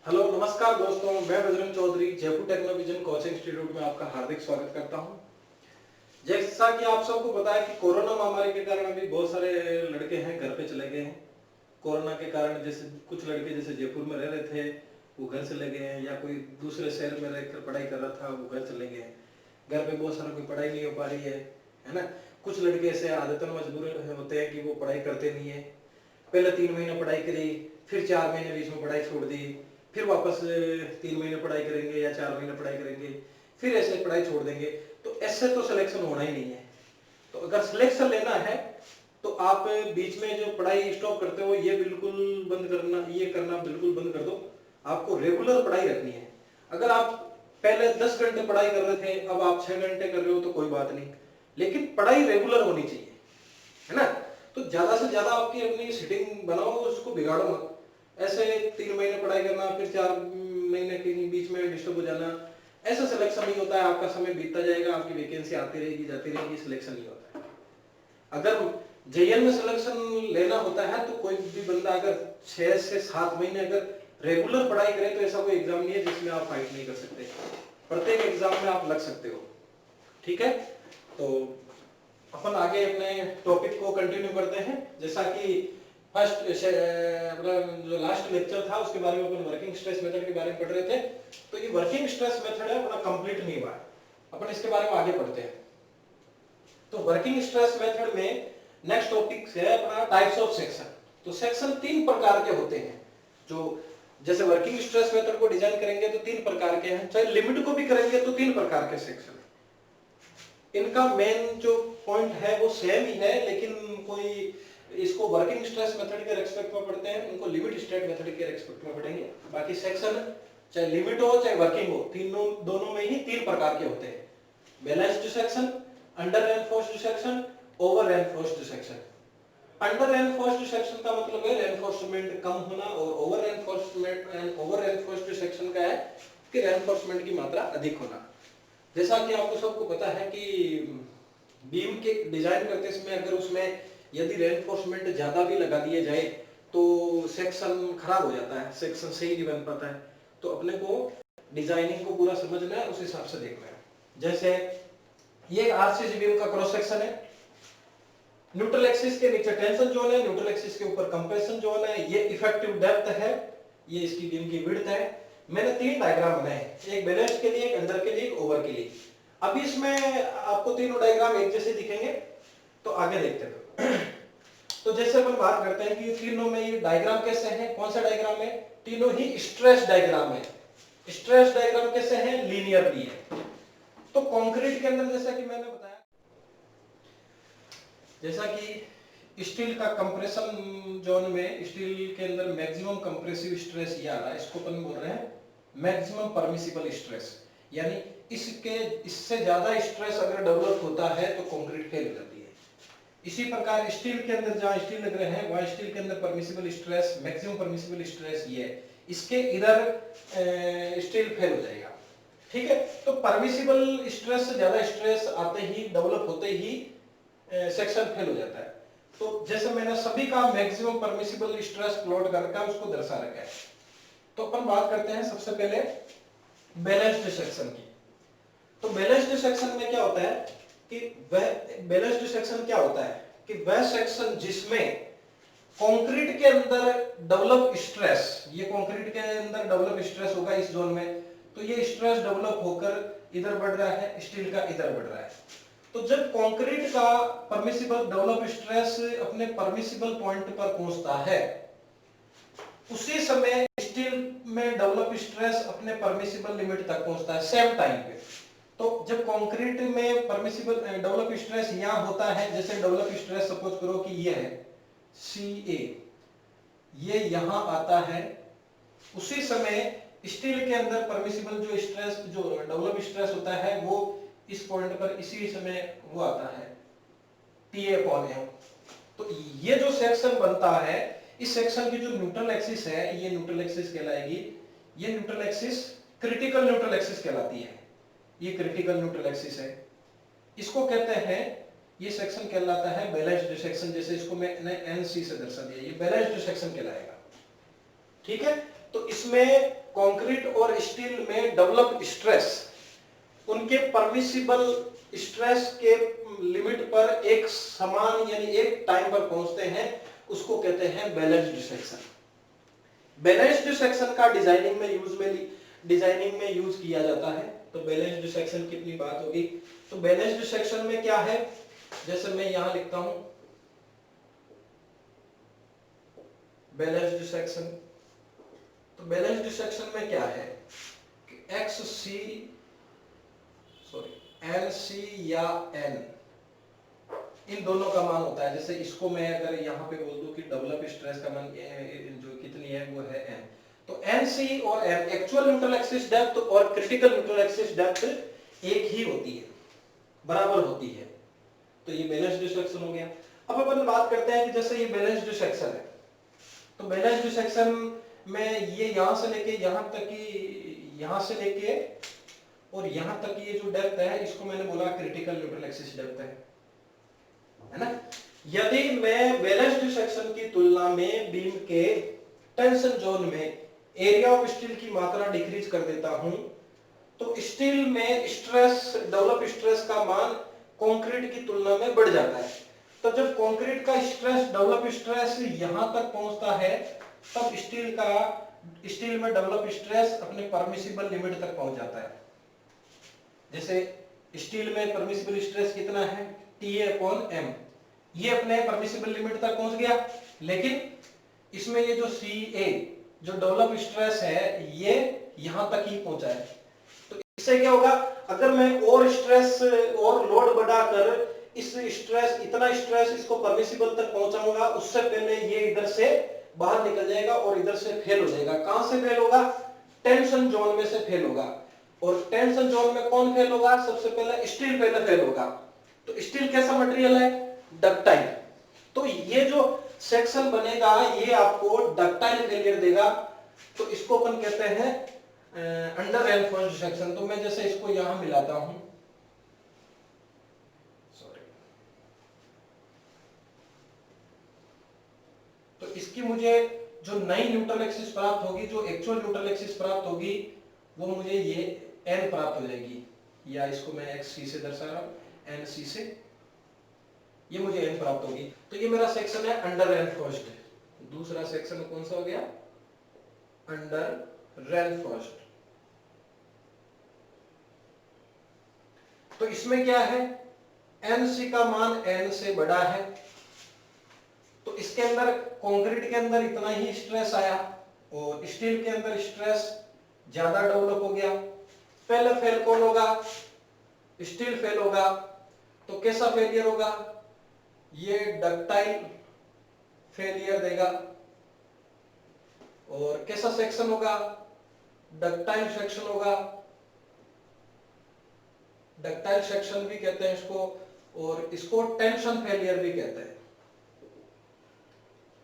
Hello नमस्कार दोस्तों, मैं बजरंग चौधरी जयपुर टेक्नोविजन कोचिंग इंस्टीट्यूट में आपका हार्दिक स्वागत करता हूं। जैसा कि आप सबको पता है कि कोरोना महामारी के कारण अभी बहुत सारे लड़के हैं घर पे चले गए हैं। कोरोना के कारण जैसे कुछ लड़के जैसे जयपुर में रह रहे थे वो घर चले गए हैं, या कोई दूसरे शहर में रहकर पढ़ाई कर रहा था वो घर चले गए हैं। घर पे बहुत सारा कोई पढ़ाई नहीं हो पा रही है ना। कुछ लड़के ऐसे आदतन मजबूर होते हैं कि वो पढ़ाई करते नहीं है। पहले 3 महीने पढ़ाई करी, फिर 4 महीने बीच में पढ़ाई छोड़ दी, फिर वापस 3 महीने पढ़ाई करेंगे या 4 महीने पढ़ाई करेंगे, फिर ऐसे पढ़ाई छोड़ देंगे। तो ऐसे तो सिलेक्शन होना ही नहीं है। तो अगर सिलेक्शन लेना है तो आप बीच में जो पढ़ाई स्टॉप करते हो ये बिल्कुल बंद करना, ये करना बिल्कुल बंद कर दो। आपको रेगुलर पढ़ाई रखनी है। अगर आप पहले 10 घंटे पढ़ाई कर रहे थे, अब आप 6 घंटे कर रहे हो तो कोई बात नहीं, लेकिन पढ़ाई रेगुलर होनी चाहिए, है ना। तो ज्यादा से ज्यादा आपकी अपनी सीटिंग बनाओ, उसको बिगाड़ो मत। ऐसे 3 महीने पढ़ाई करना फिर 4 महीने के बीच में डिस्टर्ब हो जाना, ऐसा सिलेक्शन नहीं होता है। आपका समय बीतता जाएगा, आपकी वैकेंसी आती रहेगी जाती रहेगी, सिलेक्शन नहीं होता है। अगर जेईएन में सिलेक्शन लेना होता है तो कोई भी बंदा अगर 6 से 7 महीने अगर रेगुलर पढ़ाई करे तो ऐसा कोई एग्जाम नहीं है जिसमें आप फाइट नहीं कर सकते। प्रत्येक एग्जाम में आप लग सकते हो, ठीक है। तो अपन आगे अपने टॉपिक को कंटिन्यू करते हैं। जैसा कि फर्स्ट जो लास्ट लेक्चर था उसके बारे में अपन वर्किंग स्ट्रेस मेथड के बारे में पढ़ रहे थे। तो ये वर्किंग स्ट्रेस मेथड है अपना कंप्लीट नहीं हुआ है, अपन इसके बारे में आगे पढ़ते हैं। तो वर्किंग स्ट्रेस मेथड में नेक्स्ट टॉपिक है अपना टाइप्स ऑफ सेक्शन। तो सेक्शन 3 प्रकार के होते हैं। जो जैसे वर्किंग स्ट्रेस मेथड को डिजाइन करेंगे तो 3 प्रकार के हैं, चाहे लिमिट को भी करेंगे तो 3 प्रकार के सेक्शन। इनका मेन जो पॉइंट है वो सेम ही है, लेकिन कोई इसको वर्किंग स्ट्रेस मेथड के रेस्पेक्ट में पढ़ते हैं, उनको लिमिट स्टेट मेथड के रेस्पेक्ट में पढ़ेंगे। बाकी सेक्शन चाहे लिमिट हो चाहे वर्किंग हो, तीनों दोनों में ही 3 प्रकार के होते हैं। Balanced section, under reinforced section, over reinforced section. Under reinforced section का मतलब है रेनफोर्समेंट कम होना, और ओवर रेनफोर्स्ड सेक्शन का है कि रेनफोर्समेंट की मात्रा अधिक होना। जैसा कि आपको सबको पता है कि बीम के डिजाइन करते समय अगर उसमें यदि रेनफोर्समेंट ज्यादा भी लगा दिए जाए तो सेक्शन खराब हो जाता है, सेक्शन सही नहीं बन पाता है। तो अपने को डिजाइनिंग को पूरा समझना है, उस हिसाब से देखना है। जैसे ये आरसीसी बीम का क्रॉस सेक्शन है, न्यूट्रल एक्सिस के नीचे टेंशन जोन है, न्यूट्रल एक्सिस के ऊपर कंप्रेशन जोन है, ये इफेक्टिव डेप्थ है, ये इसकी बीम की विड्थ है। मैंने 3 डायग्राम बनाए, एक बैलेंस्ड के लिए, एक अंडर के लिए, एक ओवर के लिए। अभी इसमें आपको तीनों डायग्राम एक जैसे दिखेंगे, तो आगे देखते हैं। तो जैसे अपन बात करते हैं कि तीनों में ये डायग्राम कैसे हैं, कौन सा डायग्राम है, तीनों ही स्ट्रेस डायग्राम है। स्ट्रेस डायग्राम कैसे है, लीनियरली है। तो कंक्रीट के अंदर जैसा कि मैंने बताया, जैसा कि स्टील का कंप्रेशन जोन में स्टील के अंदर मैक्सिमम कंप्रेसिव स्ट्रेस ये आ रहा है, इसको अपन बोल रहे हैं मैक्सिमम परमिसिबल स्ट्रेस। यानी इससे ज्यादा स्ट्रेस अगर डेवलप होता है तो कंक्रीट फेल हो जाती है। इसी प्रकार स्टील के अंदर जहां स्टील लग रहे हैं वहां स्टील के अंदर permissible stress, maximum permissible stress ये है, इसके इधर स्टील फेल हो जाएगा, ठीक है। तो परमिसिबल स्ट्रेस से ज्यादा स्ट्रेस आते ही, डेवलप होते ही सेक्शन फेल हो जाता है। तो जैसे मैंने सभी का मैक्सिमम परमिसिबल स्ट्रेस प्लॉट करके उसको दर्शा रखा है। तो अपन बात करते हैं सबसे पहले बैलेंस्ड सेक्शन की। तो बैलेंस्ड सेक्शन में क्या होता है कि बैलेंस्ड सेक्शन क्या होता है कि वह सेक्शन जिसमें कंक्रीट के अंदर डेवलप स्ट्रेस, ये कंक्रीट के अंदर डेवलप स्ट्रेस होगा इस जोन में, तो ये स्ट्रेस डेवलप होकर इधर बढ़ रहा है, स्टील का इधर बढ़ रहा है। तो जब कंक्रीट का परमिसिबल डेवलप स्ट्रेस अपने परमिसिबल पॉइंट पर पहुंचता है, उसी समय स्टील में डेवलप स्ट्रेस अपने परमिसिबल लिमिट तक पहुंचता है सेम टाइम पे। तो जब कंक्रीट में परमिसिबल डेवलप स्ट्रेस यहां होता है, जैसे डेवलप स्ट्रेस सपोज करो कि ये है CA, ये यहां आता है, उसी समय स्टील के अंदर परमिसिबल जो स्ट्रेस, जो डेवलप स्ट्रेस होता है वो इस पॉइंट पर इसी समय वो आता है TA/M। तो ये जो सेक्शन बनता है, इस सेक्शन की जो न्यूट्रल एक्सिस है ये न्यूट्रल एक्सिस कहलाएगी। ये neutral axis critical neutral axis कहलाती है, ये क्रिटिकल न्यूट्रल एक्सिस है। इसको कहते हैं, ये सेक्शन कहलाता है बैलेंस्ड सेक्शन। जैसे इसको मैंने NC से दर्शा दिया, ये बैलेंस्ड सेक्शन कहलाएगा, ठीक है। तो इसमें कंक्रीट और स्टील में डेवलप स्ट्रेस उनके परमिसिबल स्ट्रेस के लिमिट पर एक समान यानी एक टाइम पर पहुंचते हैं, उसको कहते हैं बैलेंस्ड सेक्शन। बैलेंस्ड सेक्शन का डिजाइनिंग में यूज किया जाता है। तो बैलेंस्ड सेक्शन की अपनी बात होगी। तो बैलेंस्ड सेक्शन में क्या है, जैसे मैं यहां लिखता हूं बैलेंस्ड सेक्शन। तो बैलेंस्ड सेक्शन में क्या है कि एन सी या एन, इन दोनों का मान होता है। जैसे इसको मैं अगर यहाँ पे बोल दूं कि डेवलप स्ट्रेस का मान जो कितनी है वो है एन, तो एन सी और an actual neutral axis depth और क्रिटिकल न्यूट्रल एक्सिस डेप्थ एक ही होती है, बराबर होती है। तो ये बैलेंस्ड सेक्शन हो गया। अब अपन बात करते हैं कि जैसे ये बैलेंस्ड सेक्शन है, तो बैलेंस्ड सेक्शन में ये यहां से लेके यहां तक की, यहां से लेके और यहां तक की ये जो डेप्थ है, इसको मैंने बोला क्रिटिकल न्यूट्रल एक्सिस डेप्थ है ना। यदि मैं बैलेंस्ड सेक्शन की तुलना में बीम के टेंशन जोन में एरिया ऑफ स्टील की मात्रा डिक्रीज कर देता हूं, तो स्टील में स्ट्रेस, डेवलप स्ट्रेस का मान कंक्रीट की तुलना में बढ़ जाता है। तो जब कंक्रीट का स्ट्रेस, डेवलप स्ट्रेस यहां तक पहुंचता है, तब स्टील में डेवलप स्ट्रेस अपने परमिसिबल लिमिट तक पहुंच जाता है। जैसे स्टील में परमिसिबल स्ट्रेस कितना है, Ta/m, ये अपने परमिसिबल लिमिट तक पहुंच गया। लेकिन इसमें ये जो Ca, जो डेवलप स्ट्रेस है, ये यहां तक ही पहुंचा है। तो इससे क्या होगा, अगर मैं और स्ट्रेस और लोड बढ़ाकर इस स्ट्रेस, इतना स्ट्रेस इसको परमिसिबल तक पहुंचाऊंगा, उससे पहले ये इधर से बाहर निकल जाएगा और इधर से फेल हो जाएगा। कहां से फेल होगा, टेंशन जोन में से फेल होगा। और टेंशन जोन में कौन फेल होगा, सबसे पहले स्टील पहले फेल होगा। तो स्टील कैसा मटेरियल है, डक्टाइल। तो ये जो सेक्शन बनेगा ये आपको डक्टाइल फेलियर देगा। तो इसको अपन कहते हैं अंडर रेनफोर्स्ड सेक्शन। तो मैं जैसे इसको यहां मिलाता हूं, तो इसकी मुझे जो नई न्यूट्रल एक्सिस प्राप्त होगी, जो एक्चुअल न्यूट्रल एक्सिस प्राप्त होगी, वो मुझे ये n प्राप्त हो जाएगी, या इसको मैं xc से दर्शा रहा हूं, nc से, ये मुझे n प्राप्त होगी। तो ये मेरा सेक्शन है अंडर रेनफोर्स्ड। दूसरा सेक्शन कौन सा हो गया, अंडर रेनफोर्स्ड। तो इसमें क्या है, nc का मान n से बड़ा है। तो इसके अंदर, कंक्रीट के अंदर इतना ही स्ट्रेस आया और स्टील के अंदर स्ट्रेस ज्यादा डेवलप हो गया। पहले फेल कौन होगा, स्टील फेल होगा। तो कैसा फेलियर होगा, ये डक्टाइल फेलियर देगा। और कैसा सेक्शन होगा, डक्टाइल सेक्शन होगा। डक्टाइल सेक्शन भी कहते हैं इसको, और इसको टेंशन फेलियर भी कहते हैं,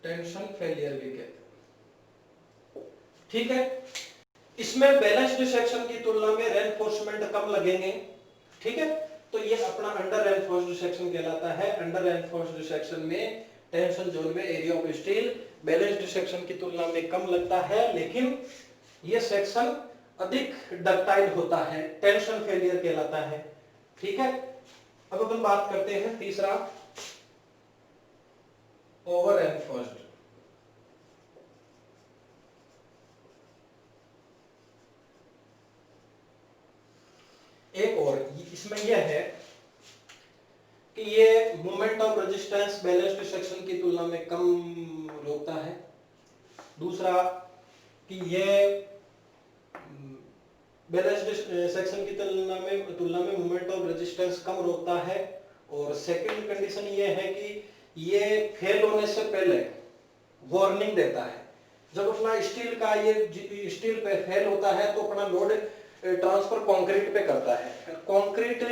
टेंशन फेलियर भी कहते हैं। ठीक है, इसमें बैलेंस्ड सेक्शन की तुलना में रेनफोर्समेंट कम लगेंगे। ठीक है, तो ये अपना अंडर रेनफोर्स्ड सेक्शन कहलाता है। अंडर रेनफोर्स्ड सेक्शन में टेंशन जोन में area of steel balanced section की तुलना में कम लगता है, लेकिन ये सेक्शन अधिक डक्टाइल होता है, टेंशन फेलियर कहलाता है। ठीक है, अब अपन बात करते हैं तीसरा, ओवर रेनफोर्स्ड। एक और इसमें यह है कि ये moment of resistance balanced section की तुलना में कम रोकता है। दूसरा कि ये बैलेंस्ड सेक्शन की तुलना में मोमेंट ऑफ रेजिस्टेंस कम रोकता है। और सेकंड कंडीशन ये है कि ये फेल होने से पहले वार्निंग देता है। जब अपना स्टील का ये स्टील पे फेल होता है तो अपना लोड ट्रांसफर कंक्रीट पे करता है। कंक्रीट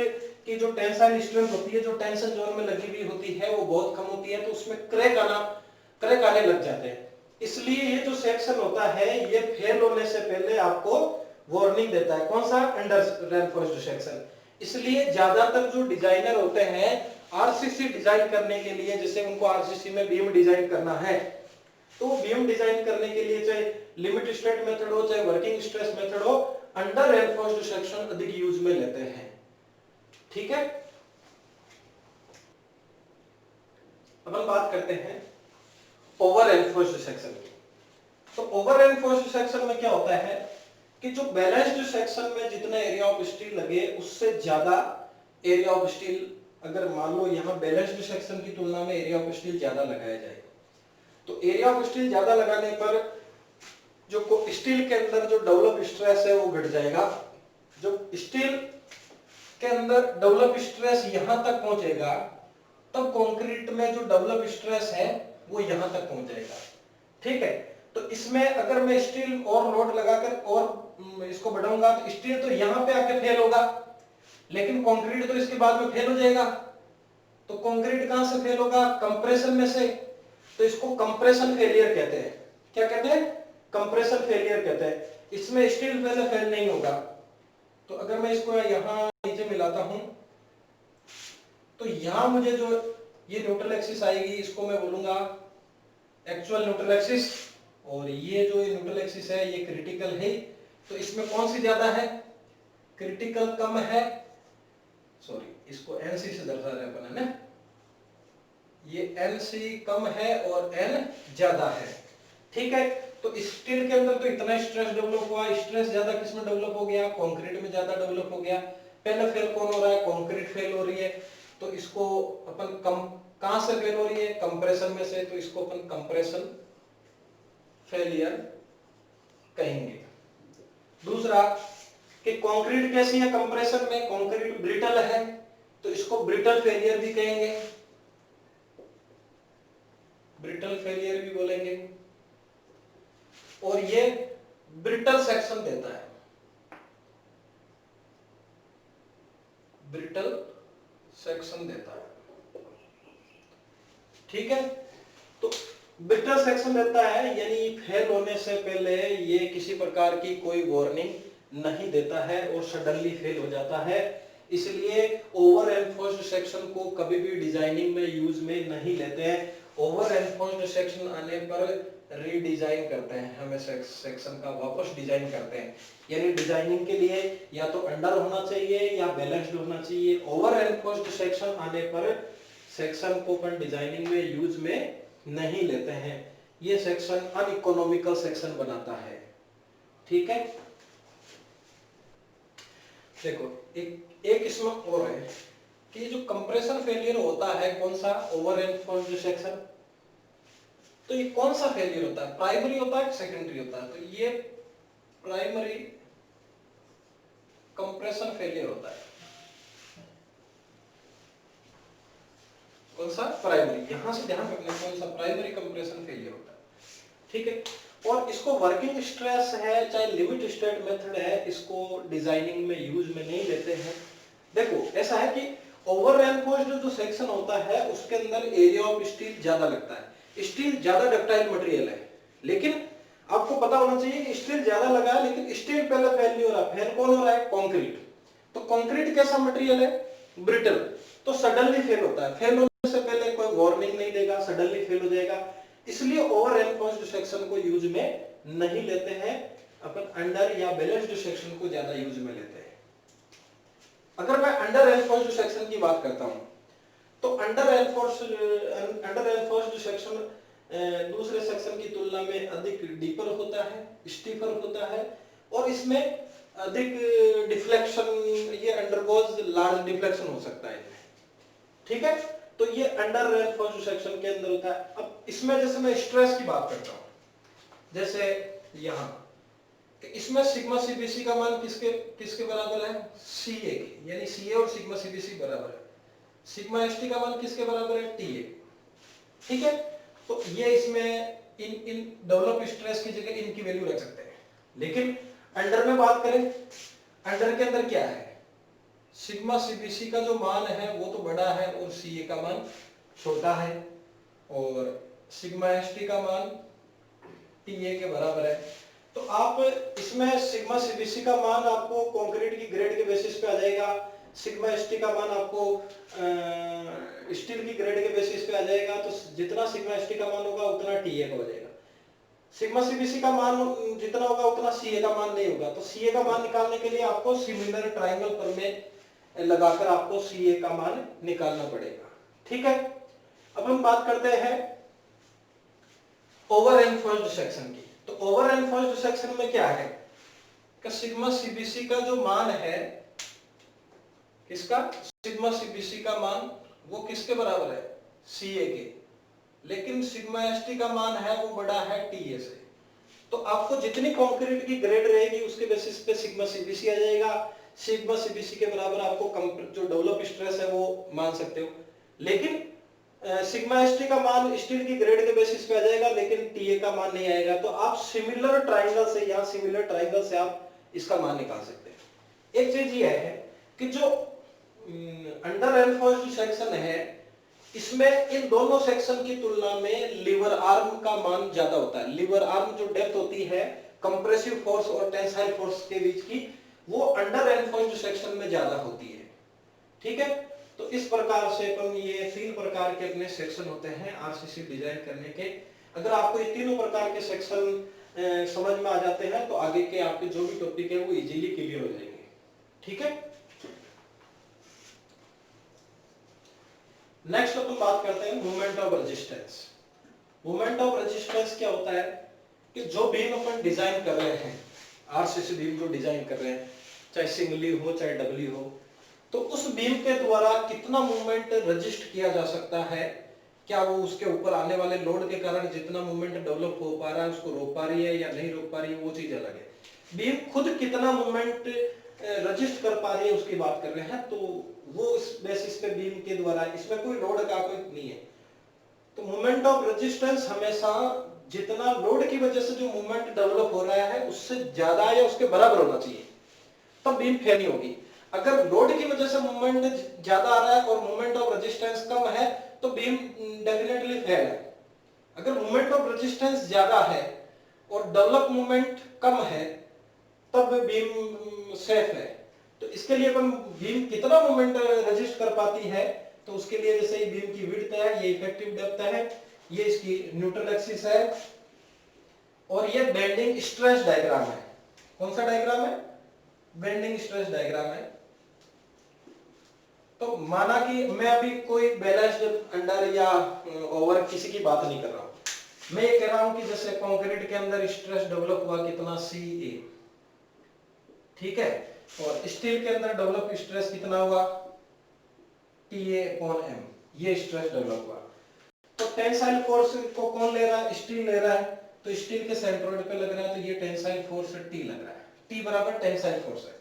की जो टेंसाइल स्ट्रेंथ होती है, जो टेंशन जोन में लगी हुई होती है, वो बहुत कम होती है, तो उसमें क्रैक आने लग जाते हैं। इसलिए ये जो सेक्शन होता है ये फेल होने से पहले आपको वार्निंग देता है। कौन सा, अंडर रेनफोर्स्ड सेक्शन। इसलिए ज्यादातर जो डिजाइनर होते हैं आरसीसी डिजाइन करने के लिए, जैसे उनको आरसीसी में बीम डिजाइन करना है, तो बीम डिजाइन करने के लिए चाहे लिमिट स्टेट मेथड हो चाहे वर्किंग स्ट्रेस मेथड हो, अंडर एनफोर्स्ड सेक्शन अधिक यूज में लेते हैं। ठीक है, अपन बात करते हैं ओवर एनफोर्स्ड सेक्शन की। तो ओवर एनफोर्स्ड सेक्शन में क्या होता है कि जो बैलेंस्ड सेक्शन में जितना एरिया ऑफ स्टील लगे उससे ज्यादा एरिया ऑफ स्टील, अगर मान लो यहां बैलेंस्ड सेक्शन की तुलना में एरिया ऑफ स्टील ज्यादा लगाया जाए, तो एरिया ऑफ स्टील ज्यादा लगाने पर जो स्टील के अंदर जो डेवलप स्ट्रेस है वो घट जाएगा। जो स्टील के अंदर डेवलप स्ट्रेस यहां तक पहुंचेगा, तब कंक्रीट में जो डेवलप स्ट्रेस है वो यहां तक पहुंच जाएगा। ठीक है, तो इसमें अगर मैं स्टील और लोड लगाकर और इसको बढ़ाऊंगा तो स्टील तो यहां पे आके फेल होगा, लेकिन कंक्रीट तो इसके बाद में फेल हो जाएगा। तो कंक्रीट कहां से फेल होगा? कंप्रेशन में से। तो इसको कंप्रेशन फेलियर कहते हैं। क्या कहते हैं? कंप्रेशन फेलियर कहते हैं। इसमें स्टील पहले फेल नहीं होगा। तो अगर मैं इसको यहां नीचे मिलाता हूं तो यहां मुझे जो ये न्यूट्रल एक्सिस आएगी, इसको मैं बोलूंगा एक्चुअल न्यूट्रल एक्सिस, और ये जो न्यूट्रल एक्सिस है ये क्रिटिकल है। तो इसमें कौन सी ज्यादा है? क्रिटिकल कम है, सॉरी इसको एनसी से दर्शा रहे अपन, है ना, ये एनसी कम है और एन ज्यादा है। ठीक है, तो स्टील के अंदर तो इतना स्ट्रेस डेवलप हुआ, स्ट्रेस ज्यादा किसमें डेवलप हो गया? कंक्रीट में ज्यादा डेवलप हो गया। पहले फेल कौन हो रहा है? कंक्रीट फेल हो रही है। तो इसको अपन कहां से फेल हो रही है? कंप्रेशन में से। तो इसको अपन कंप्रेशन फेलियर कहेंगे। दूसरा कि कंक्रीट कैसी है कंप्रेशन में? कंक्रीट ब्रिटल है, तो इसको ब्रिटल फेलियर भी कहेंगे, ब्रिटल फेलियर भी बोलेंगे। और ये ब्रिटल सेक्शन देता है, ब्रिटल सेक्शन देता है। ठीक है, तो ब्रिटल सेक्शन देता है, यानी फेल होने से पहले ये किसी प्रकार की कोई वार्निंग नहीं देता है और सडनली फेल हो जाता है। इसलिए ओवर एनफोर्स्ड सेक्शन को कभी भी डिजाइनिंग में यूज में नहीं लेते हैं। ओवर एनफोर्स्ड सेक्शन आने पर रीडिजाइन करते हैं, हमें सेक्शन का वापस डिजाइन करते हैं। यानी डिजाइनिंग के लिए या तो अंडर होना चाहिए या बैलेंस्ड होना चाहिए। ओवर एनफोर्स्ड सेक्शन आने पर सेक्शन को अपन डिजाइनिंग में यूज में नहीं लेते हैं। ये सेक्शन अनइकोनॉमिकल सेक्शन बनाता है। ठीक है, देखो एक इसमें और है कि जो कंप्रेशन फेलियर होता है कौन सा? Over enforced section. तो ये कौन सा फेलियर होता है? प्राइमरी होता है, सेकेंडरी होता है? तो ये प्राइमरी कंप्रेशन फेलियर होता है। कौन सा? प्राइमरी। यहां से ध्यान रखना, कौन सा? प्राइमरी कंप्रेशन फेलियर होता है। ठीक है, और इसको वर्किंग स्ट्रेस है चाहे लिमिट स्टेट मेथड है, इसको डिजाइनिंग में यूज में नहीं लेते हैं। देखो ऐसा है कि ओवर एनफोर्स्ड जो सेक्शन होता है उसके अंदर एरिया ऑफ स्टील ज्यादा लगता है। स्टील ज्यादा डक्टाइल मटेरियल है, लेकिन आपको पता होना चाहिए कि स्टील ज्यादा लगा है, लेकिन स्टील पहले फेल नहीं हो रहा। फेल कौन हो रहा है? कंक्रीट। तो कंक्रीट कैसा मटेरियल है? ब्रिटल। तो सडनली फेल होता है। फेल होने से पहले कोई वार्निंग नहीं देगा, सडनली फेल हो जाएगा। इसलिए ओवर एनफोर्स्ड सेक्शन को यूज में नहीं लेते हैं, अपन अंडर या बैलेंस्ड सेक्शन को ज्यादा यूज में लेते हैं। अगर मैं अंडर एनफोर्स्ड सेक्शन की बात करता हूं तो अंडर एनफोर्स्ड सेक्शन दूसरे सेक्शन की तुलना में अधिक डीपर होता है, स्टीफर होता है, और इसमें अधिक डिफ्लेक्शन, ये अंडरगोज लार्ज डिफ्लेक्शन हो सकता है। ठीक है, तो ये अंडर एनफोर्स्ड सेक्शन के अंदर होता है। अब इसमें जैसे मैं स्ट्रेस की बात करता हूं, जैसे यहां इसमें सिग्मा सीबीसी का मान किसके किसके बराबर है? सीए के, यानी सीए और सिग्मा सीबीसी बराबर है। सिग्मा एसटी का मान किसके बराबर है? टीए। ठीक है, तो ये इसमें इन डेवलप स्ट्रेस की जगह इनकी वैल्यू रख सकते हैं। लेकिन अंडर में बात करें, अंडर के अंदर क्या है? सिग्मा सीबीसी का जो मान है वो तो बड़ा है और सीए का मान छोटा है, और सिग्मा एसटी का मान टीए के बराबर है। तो आप इसमें सिग्मा सीबीसी का मान आपको कंक्रीट की ग्रेड के बेसिस पे आ जाएगा, सिग्मा एसटी का मान आपको स्टील की ग्रेड के बेसिस पे आ जाएगा। तो जितना सिग्मा एसटी का मान होगा उतना टीए का हो जाएगा। सिग्मा सीबीसी का मान जितना होगा उतना सीए का मान नहीं होगा, तो सीए का मान निकालने के लिए आपको सिमिलर ट्राइंगल प्रमेय लगाकर आपको सीए का मान निकालना पड़ेगा। ठीक है, अब हम बात करते हैं ओवर एनफोर्स्ड सेक्शन की। तो ओवर एनफोर्स्ड सेक्शन में क्या है कि सिग्मा सीबीसी का जो मान है, किसका, सिग्मा सीबीसी का मान वो किसके बराबर है, सीए के, लेकिन सिग्मा एसटी का मान है वो बड़ा है टीए से। तो आपको जितनी कंक्रीट की ग्रेड रहेगी उसके बेसिस पे सिग्मा सीबीसी आ जाएगा। सिग्मा सीबीसी के बराबर आपको जो डेवलप स्ट्रेस है वो मान सकते हो, लेकिन सिग्मा एसटी का मान स्टील की ग्रेड के बेसिस पे आ जाएगा, लेकिन टीए का मान नहीं आएगा। तो आप सिमिलर ट्राइंगल से या सिमिलर ट्राइंगल से आप इसका मान निकाल सकते हैं। एक चीज ये है कि जो अंडर एनफोर्स्ड सेक्शन है, इसमें इन दोनों सेक्शन की तुलना में लीवर आर्म का मान ज्यादा होता है। लीवर आर्म जो डेप्थ होती है कंप्रेसिव फोर्स और टेंसाइल फोर्स के बीच की, वो अंडर एनफोर्स्ड सेक्शन में ज्यादा होती है। ठीक है, तो इस प्रकार से अपन ये 3 प्रकार के अपने सेक्शन होते हैं आरसीसी डिजाइन करने के। अगर आपको ये तीनों प्रकार के सेक्शन समझ में आ जाते हैं तो आगे के आपके जो भी टॉपिक है वो इजीली क्लियर हो जाएंगे। ठीक है, नेक्स्ट अपन बात करते हैं moment of resistance. Moment of resistance क्या होता है कि जो बीम अपन डिजाइन कर रहे हैं, आरसीसी बीम जो डिजाइन कर रहे हैं, चाहे सिंगली हो चाहे डबली हो, तो उस बीम के द्वारा कितना मूवमेंट रजिस्ट किया जा सकता है, क्या वो उसके ऊपर आने वाले लोड के कारण जितना मूवमेंट डेवलप हो पा रहा है उसको रोक पा रही है या नहीं रोक पा रही है, वो चीज अलग है। बीम खुद कितना मूवमेंट रजिस्ट कर पा रही है उसकी बात कर रहे हैं, तो वो इस बेसिस पे बीम के द्वारा, इसमें कोई लोड का कोई नहीं है। तो मोमेंट ऑफ रेजिस्टेंस हमेशा जितना लोड की वजह से जो मूवमेंट डेवलप हो रहा है उससे ज्यादा या उसके बराबर होना चाहिए, तब बीम फेल नहीं होगी। अगर लोड की वजह से मूवमेंट ज्यादा आ रहा है और मोमेंट ऑफ रेजिस्टेंस कम है तो बीम डेफिनेटली फेल है। अगर मोमेंट ऑफ रेजिस्टेंस ज्यादा है और डेवलप मूवमेंट कम है तब बीम सेफ है। तो इसके लिए अपन बीम कितना मोमेंट रजिस्ट कर पाती है, तो उसके लिए जैसे ये बीम की विड्थ है, ये इफेक्टिव डेप्थ है, ये इसकी न्यूट्रल एक्सिस है, और ये बेंडिंग स्ट्रेस डायग्राम है। कौन सा डायग्राम है, बेंडिंग स्ट्रेस डायग्राम है। तो माना कि मैं अभी कोई बैलेंस्ड अंडर या ओवर किसी की बात नहीं कर रहा हूं, मैं ये कह रहा हूं कि जैसे कंक्रीट के अंदर स्ट्रेस डेवलप हुआ कितना सी ए, ठीक है, और स्टील के अंदर डेवलप स्ट्रेस कितना हुआ TA अपॉन M, ये स्ट्रेस डेवलप हुआ। तो टेंसाइल फोर्स को कौन ले रहा है, स्टील ले रहा है, तो स्टील के सेंट्रोइड पे लग रहा है, तो ये टेंसाइल फोर्स T लग रहा है, T बराबर टेंसाइल फोर्स है।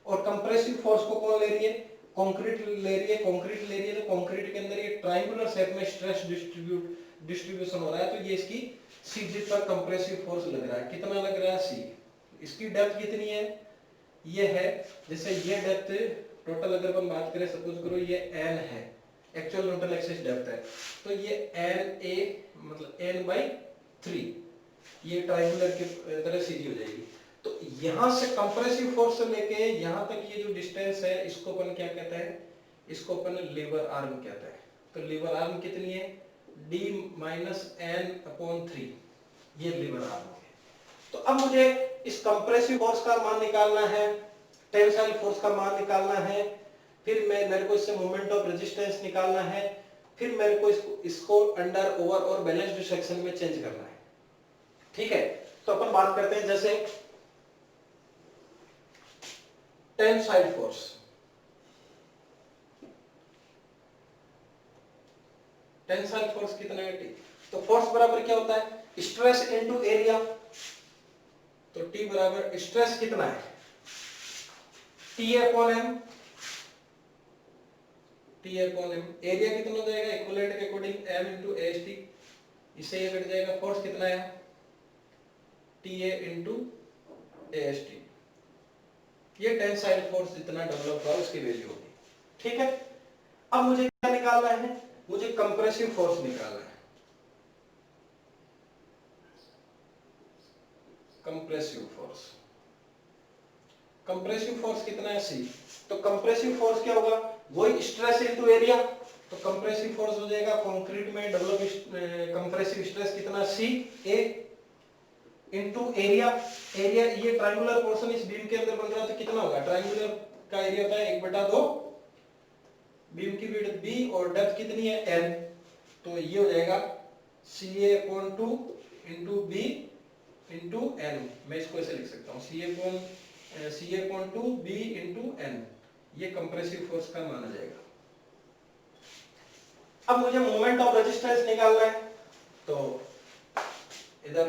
और कंप्रेसिव फोर्स को कौन ले रही है, कंक्रीट ले रही है, कंक्रीट ले रही है, तो कंक्रीट के अंदर ये ट्रायंगुलर शेप में स्ट्रेस डिस्ट्रीब्यूशन हो रहा है, तो ये इसकी CG पर कंप्रेसिव फोर्स लग रहा है, कितना लग रहा है C। इसकी डेप्थ कितनी है, ये है, जैसे ये डेप्थ टोटल अगर हम बात करें, सपोज करो ये n है, एक्चुअल न्यूट्रल एक्सिस डेप्थ है, तो ये NA मतलब n/3, ये ट्रायंगुलर की तरह सीधी हो जाएगी। तो यहां से कंप्रेसिव फोर्स से लेके यहां तक ये जो डिस्टेंस है इसको अपन क्या कहते हैं, इसको अपन लीवर आर्म कहते हैं। तो लीवर आर्म कितनी है, D-N/3, ये लीवर आर्म है। तो अब मुझे इस कंप्रेसिव फोर्स का मान निकालना है, टेंसाइल फोर्स का मान निकालना है, फिर मेरे को इससे मोमेंट ऑफ रेजिस्टेंस निकालना है, फिर मेरे को इसको अंडर ओवर और बैलेंस्ड सेक्शन में चेंज करना है। ठीक है, तो अपन बात करते हैं जैसे टेंसाइल फोर्स। टेंसाइल फोर्स कितना है T, तो फोर्स बराबर क्या होता है, स्ट्रेस इनटू एरिया। तो T बराबर स्ट्रेस कितना है, TA/M, TA/M, एरिया कितना हो जाएगा इक्विवेलेंट के अकॉर्डिंग M × AST, इससे ये कट जाएगा। फोर्स कितना है, TA × AST, ये टेंसाइल फोर्स जितना डेवलप हुआ उसकी वैल्यू होगी। ठीक है, अब मुझे क्या निकालना है, मुझे कंप्रेसिव फोर्स निकालना है। कंप्रेसिव फोर्स, कंप्रेसिव फोर्स कितना है C, तो कंप्रेसिव फोर्स क्या होगा, वही स्ट्रेस इनटू एरिया। तो कंप्रेसिव फोर्स हो जाएगा कंक्रीट में डेवलप कंप्रेसिव स्ट्रेस कितना CA, इनटू एरिया। एरिया ये ट्रायंगुलर पोर्शन इस बीम के अंदर बन रहा है तो कितना होगा, ट्रायंगुलर का एरिया होता है 1/2, बीम की विड्थ b और डेप्थ कितनी है n, तो ये हो जाएगा CA/2 into B into N. मैं इसको ऐसे लिख सकता हूँ CA/2 b इंटू एन, ये कंप्रेसिव फोर्स का माना जाएगा। अब मुझे मोमेंट ऑफ रेजिस्टेंस निकालना है, तो इधर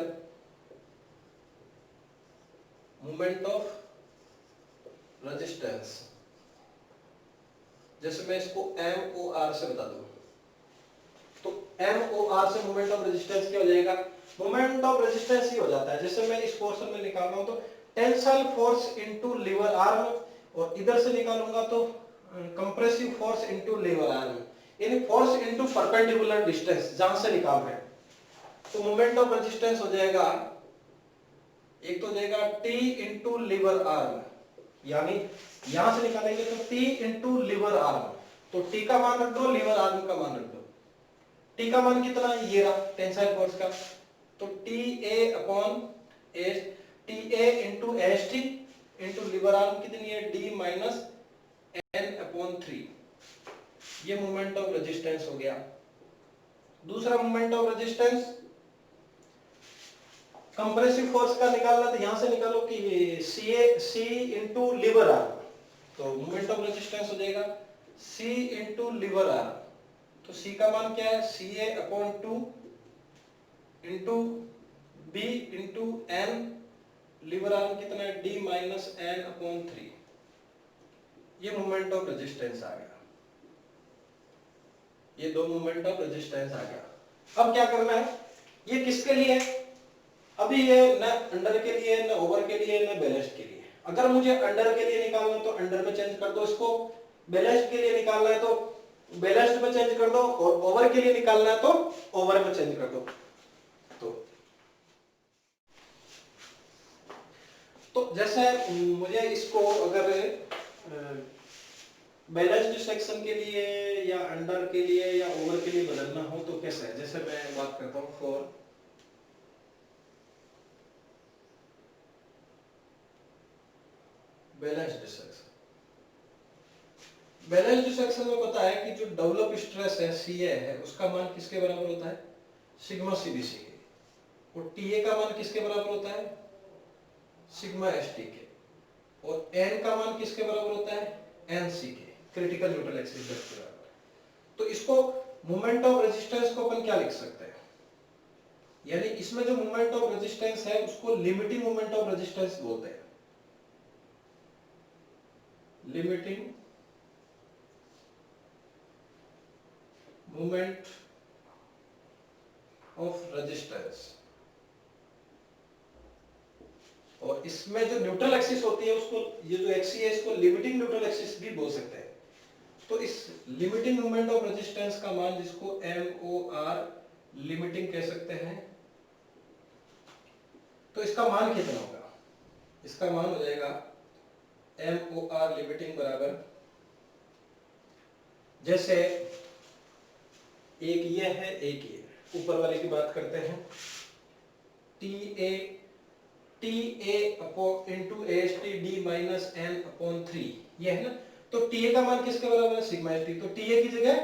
मोमेंट ऑफ रेजिस्टेंस, जैसे मैं इसको MOR से बता दूं, तो MOR से मोमेंट ऑफ रेजिस्टेंस क्या हो जाएगा, मोमेंट ऑफ रेजिस्टेंस ही हो जाता है। जैसे मैं इस पोर्शन में निकाल रहा हूं तो tensile force into lever arm, और इधर से निकालूंगा तो compressive force into lever arm, यानी फोर्स इनटू परपेंडिकुलर डिस्टेंस जहां से निकाल रहे हैं। तो मोमेंट ऑफ रेजिस्टेंस हो जाएगा, एक तो हो जाएगा T इंटू लीवर आर्म, यानी यहां से निकालेंगे तो T इंटू लीवर आर्म, तो T का मान रख दो, लीवर आर्म का मान रख दो। T का मान कितना है, ये रहा टेंसाइल फोर्स का, तो TA into ST into lever arm कितनी है, D माइनस N/3, ये मोमेंट ऑफ रेजिस्टेंस हो गया। दूसरा moment of resistance compressive force का निकालना, तो यहां से निकालो कि C इंटू लीवर आर्म, तो मोमेंट ऑफ रेजिस्टेंस हो जाएगा C इंटू लीवर आर्म, तो C का मान क्या है, CA/2 into B into N, lever arm कितना है, D माइनस N/3, ये मोमेंट ऑफ रेजिस्टेंस आ गया। ये दो मोमेंट ऑफ रेजिस्टेंस आ गया। अब क्या करना है, ये किसके लिए है, अभी ये न अंडर के लिए, न ओवर के लिए, न बैलेस्ट के लिए। अगर मुझे अंडर के लिए निकालना है तो अंडर में चेंज कर दो इसको, बैलेस्ट के लिए निकालना है तो बैलेस्ट में चेंज कर दो, और ओवर के लिए निकालना है तो ओवर में चेंज कर दो। तो जैसे मुझे इसको अगर बैलेंस्ड सेक्शन के लिए या अंडर के लिए या ओवर के लिए बदलना हो तो कैसे है, जैसे मैं बात करता हूं for balanced section. Balanced section में पता है कि जो डेवलप स्ट्रेस है CA है, उसका मान किसके बराबर होता है, सिग्मा CBC के, और TA का मान किसके बराबर होता है, सिग्मा ST के, और N का मान किसके बराबर होता है, NC के, क्रिटिकल न्यूट्रल एक्सिस के बराबर। तो इसको मोमेंट ऑफ रेजिस्टेंस को अपन क्या लिख सकते हैं, यानी इसमें जो मोमेंट ऑफ रेजिस्टेंस है उसको लिमिटिंग मोमेंट ऑफ रेजिस्टेंस बोलते हैं, लिमिटिंग मोमेंट ऑफ रेजिस्टेंस। और इसमें जो न्यूट्रल एक्सिस होती है उसको, ये जो एक्सिस है इसको लिमिटिंग न्यूट्रल एक्सिस भी बोल सकते हैं। तो इस लिमिटिंग मोमेंट ऑफ रेजिस्टेंस का मान, जिसको MOR लिमिटिंग कह सकते हैं, तो इसका मान कितना होगा, इसका मान हो जाएगा MOR लिमिटिंग बराबर, जैसे एक ये है एक ये, ऊपर वाले की बात करते हैं, TA into AST D minus N/3, ये है ना। तो TA का मान किसके बराबर है, सिग्मा ST, तो TA की जगह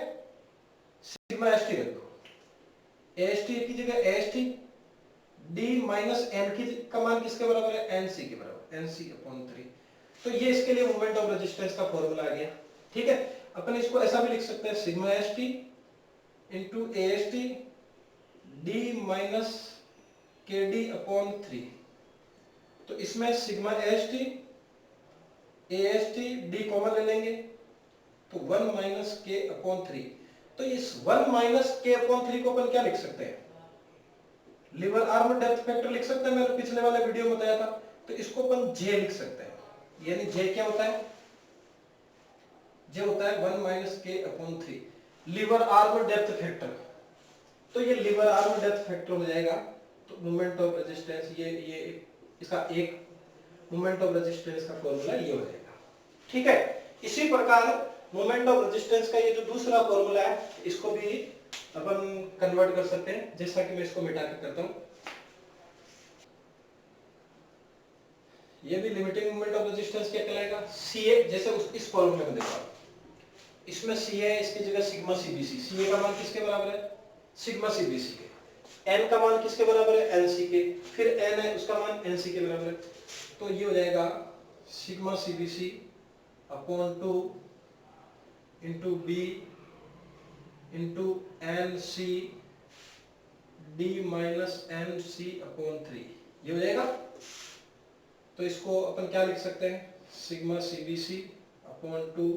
सिग्मा ST रख दो, AST की जगह AST, D माइनस N की का मान किसके बराबर है, NC के बराबर, NC/3। तो ये इसके लिए मोमेंट ऑफ रेजिस्टेंस का फॉर्मूला आ गया। ठीक है, अपन इसको ऐसा भी लिख सकते हैं, sigma ST into AST D minus KD/3। तो इसमें सिग्मा AST D कॉमन ले लेंगे, तो 1 माइनस K/3। तो इस 1 माइनस K/3 को अपन क्या लिख सकते हैं, लीवर आर्म डेप्थ फैक्टर लिख सकते हैं, मैंने पिछले वाले वीडियो में बताया था। तो इसको अपन J लिख सकते हैं, यानी J क्या होता है, J होता है 1 minus K/3, lever arm depth factor. तो ये लीवर आर्म डेप्थ फैक्टर हो जाएगा। तो मोमेंट ऑफ रेजिस्टेंस, ये इसका एक मोमेंट ऑफ रेजिस्टेंस का फॉर्मूला ये हो जाएगा। ठीक है, इसी प्रकार मोमेंट ऑफ रेजिस्टेंस का ये जो दूसरा फॉर्मूला है, इसको भी अपन कन्वर्ट कर सकते हैं, जैसा कि मैं इसको मिटा के करता हूं। ये भी लिमिटिंग मोमेंट ऑफ रेजिस्टेंस क्या कहलाएगा, सीए। जैसे इस फॉर्मूले में देखो, इसमें सी है, इसकी जगह सिग्मा सीबीसी। सी ए का मान किसके बराबर है, सिग्मा सीबीसी के। एन का मान किसके बराबर है, एनसी के। फिर एन है, उसका मान एनसी के बराबर है। तो ये हो जाएगा sigma CBC upon 2 into B into N C D minus N C upon 3, ये हो जाएगा। तो इसको अपन क्या लिख सकते हैं, सिग्मा सीबीसी अपॉन 2,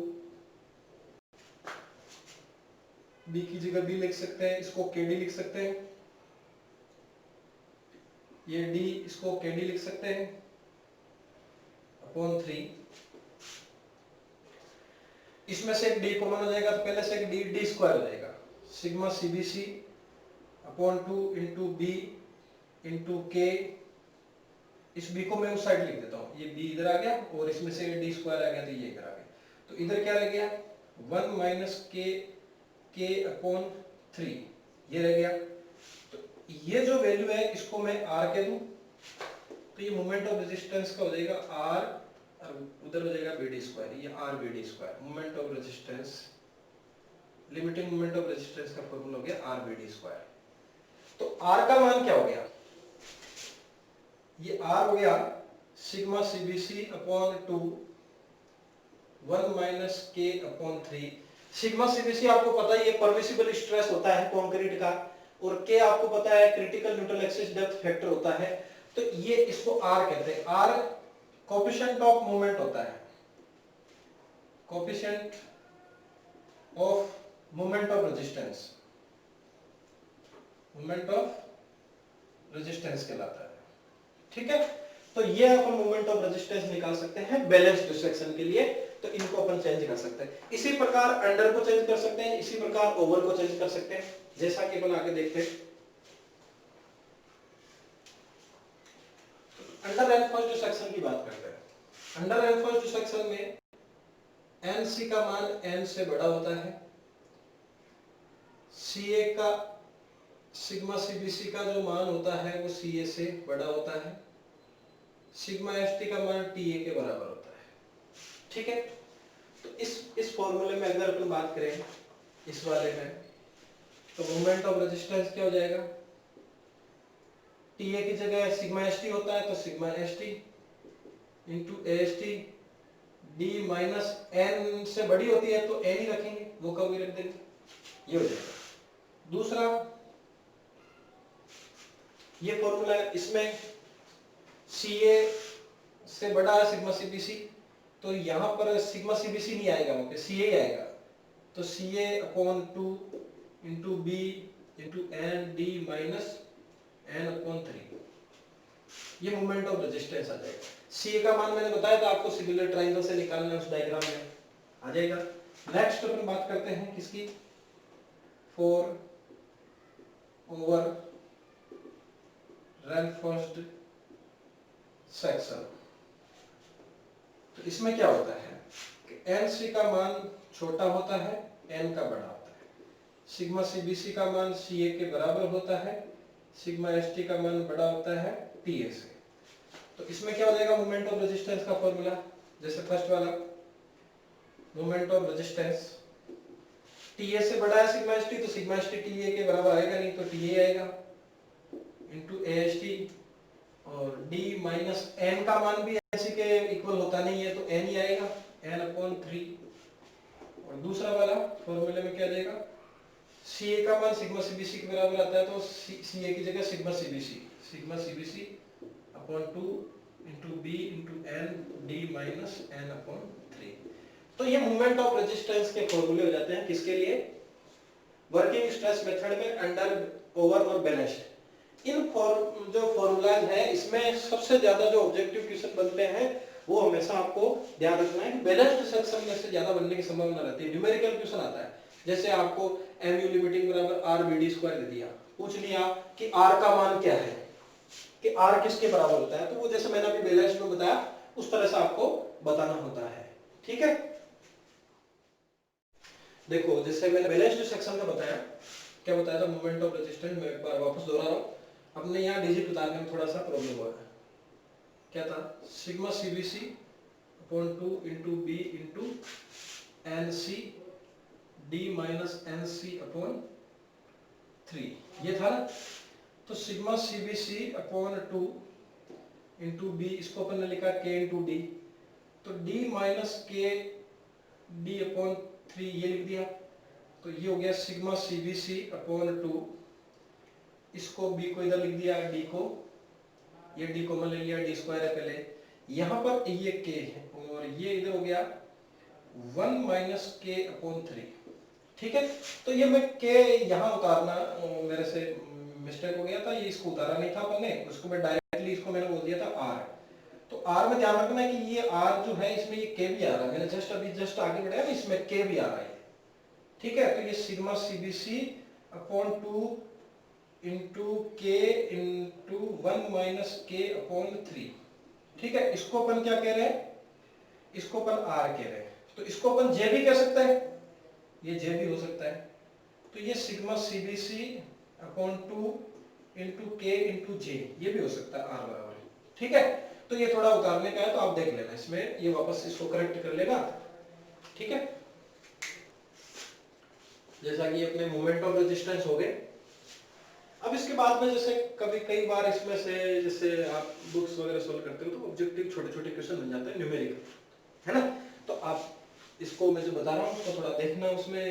बी की जगह बी लिख सकते हैं, इसको के डी लिख सकते हैं, ये डी, इसको के डी लिख सकते हैं अपॉन 3। इसमें से एक डी कॉमन हो जाएगा, तो पहले से एक डी, डी स्क्वायर हो जाएगा। Sigma CBC upon 2 into B into K. इस बी को मैं उस साइड लिख देता हूँ, ये बी इधर आ गया और इसमें से डी स्क्वायर आ गया, तो ये इधर आ गया। तो इधर क्या रह गया, 1 माइनस के अपॉन 3, ये रह गया। तो ये जो वैल्यू है इसको मैं आर कह दूं, तो ये मोमेंट ऑफ रेजिस्टेंस का हो जाएगा आर, और उधर हो जाएगा बी डी स्क्वायर, ये R B D square. Moment of resistance, limiting moment of resistance का फॉर्मूला हो गया आर बी डी स्क्वायर। तो आर का मान क्या हो गया, ये आर हो गया sigma CBC upon 2 1 minus K upon 3। Sigma CBC आपको पता है ये परमिसिबल स्ट्रेस होता है कंक्रीट का, और के आपको पता है critical neutral axis depth factor होता है। तो ये इसको आर कहते हैं। आर कोएफिशिएंट ऑफ मोमेंट होता है, coefficient of moment of resistance, moment of resistance कहलाता है। ठीक है, तो ये अपन मोमेंट ऑफ रेजिस्टेंस निकाल सकते हैं बैलेंस्ड सेक्शन के लिए। तो इनको अपन चेंज कर सकते हैं। इसी प्रकार अंडर को चेंज कर सकते हैं, इसी प्रकार ओवर को चेंज कर सकते हैं, जैसा कि अपन आगे देखते हैं। अंडर रेनफोर्स्ड सेक्शन की बात करते हैं। अंडर रेनफोर्स्ड सेक्शन में एनसी का मान एन से बड़ा होता है, सीए का, सिग्मा सीबीसी का जो मान होता है वो सीए से बड़ा होता है, सिग्मा एसटी का मान टीए के बराबर होता है। ठीक है, तो इस फॉर्मूले में अगर अपन बात करें इस वाले में, तो मोमेंट ऑफ रेजिस्टेंस क्या हो जाएगा, टीए की जगह सिग्मा एसटी होता है, तो sigma ST into ST, D minus N से बड़ी होती है तो एन ही रखेंगे, वो कभी रख देंगे, ये हो जाएगा। दूसरा ये फॉर्मूला है, इसमें सीए से बड़ा है सिग्मा सीबीसी, तो यहां पर सिग्मा सीबीसी नहीं आएगा, वहां पे सीए ही आएगा। तो CA upon 2 into B into N D minus N upon 3, ये मोमेंट ऑफ रेजिस्टेंस आ जाएगा। सीए का मान मैंने बताया था आपको, सिमिलर ट्रायंगल से निकालना है, उस डायग्राम में आ जाएगा। नेक्स्ट अपन बात करते हैं किसकी, 4 ओवर रेनफोर्स्ड सेक्शन। तो इसमें क्या होता है कि एन सी का मान छोटा होता है, एन का बड़ा होता है। सिग्मा सीबीसी का मान सीए के बराबर होता है, सिग्मा एसटी का मान बड़ा होता है टीए से। तो इसमें क्या हो जाएगा मोमेंट ऑफ रेजिस्टेंस का फॉर्मूला, जैसे फर्स्ट वाला मोमेंट ऑफ रेजिस्टेंस, टीए से बड़ा है सिग्मा एसटी, तो सिग्मा एसटी टीए के बराबर आएगा नहीं, तो टीए आएगा इंटू एएसटी, और डी माइनस एन का मान भी एसी के इक्वल होता नहीं है, तो एन ही आएगा, एन अपॉन 3। और दूसरा वाला फॉर्मूले में क्या जाएगा, सीए का मान सिग्मा सीबीसी के बराबर आता है, तो सीए की जगह sigma CBC upon 2 into B into N D minus N upon 3। तो ये मोमेंट ऑफ रेजिस्टेंस के फॉर्मूले हो जाते हैं किसके लिए, वर्किंग स्ट्रेस मेथड में, अंडर, ओवर और बैलेंस्ड। इन जो फॉर्मूलाज है, इसमें सबसे ज्यादा जो ऑब्जेक्टिव क्वेश्चन बनते हैं वो हमेशा आपको ध्यान रखना है, बैलेंस्ड सेक्शन में से ज्यादा बनने की संभावना रहती है। न्यूमेरिकल क्वेश्चन आता है, जैसे आपको mu लिमिटिंग बराबर आर बी डी स्क्वायर दे दिया, पूछ लिया कि आर का मान क्या है, कि आर किसके बराबर होता है, तो वो जैसे मैंने अभी बैलेंस में बताया उस तरह से आपको बताना होता है। ठीक है, देखो जैसे मैंने बैलेंस्ड सेक्शन का बताया, क्या बताया था, मोमेंट ऑफ रेजिस्टेंस। मैं एक बार वापस दोहरा रहा हूं, अपने यहाँ डिजिट उतारने में थोड़ा सा प्रॉब्लम हो रहा है। क्या था, sigma CBC upon 2 into B into N C D minus N C upon 3, ये था ना। तो sigma CBC upon 2 into B, इसको अपन ने लिखा के इंटू डी, तो D minus K D upon 3 ये लिख दिया। तो ये हो गया सिग्मा सीबीसी अपॉन 2, इसको बी को इधर लिख दिया, डी को, ये डी कॉमन ले लिया, डी स्क्वायर है पहले, यहाँ पर ये के है और ये इधर हो गया 1 माइनस के अपॉन 3, ठीक है। तो ये मैं के यहाँ उतारना मेरे से मिस्टेक हो गया था, ये इसको उतारा नहीं था अपन ने, उसको मैं डायरेक्टली इसको मैंने बोल दिया था आर। तो आर में ध्यान रखना है कि ये आर जो है इसमें ये के भी आ रहा है, मैंने जस्ट आगे बढ़ाया ना, इसमें के भी आ रहा है, ठीक है। तो ये सिग्मा सीबीसी अपॉन 2 इंटू के इंटू 1 माइनस के अपॉन 3, ठीक है। इसको अपन क्या कह रहे हैं, इसको अपन आर कह रहे हैं, तो इसको अपन जे भी कह सकते हैं, ये जे भी हो सकता है। तो ये सिग्मा सीबीसी अपॉन 2 इंटू के इंटू जे, ये भी हो सकता है आर बराबर, ठीक है। तो ये थोड़ा उतारने का है, तो आप देख लेना इसमें, ये वापस इसको करेक्ट कर लेगा, ठीक है। जैसा कि अपने मोमेंट ऑफ रेजिस्टेंस हो गए। अब इसके बाद में जैसे कई बार इसमें से जैसे आप बुक्स वगैरह सॉल्व करते हो तो ऑब्जेक्टिव छोटे छोटे क्वेश्चन बन जाते हैं न्यूमेरिकल, है ना। तो आप इसको मैं जो बता रहा हूँ उसको थोड़ा देखना, उसमें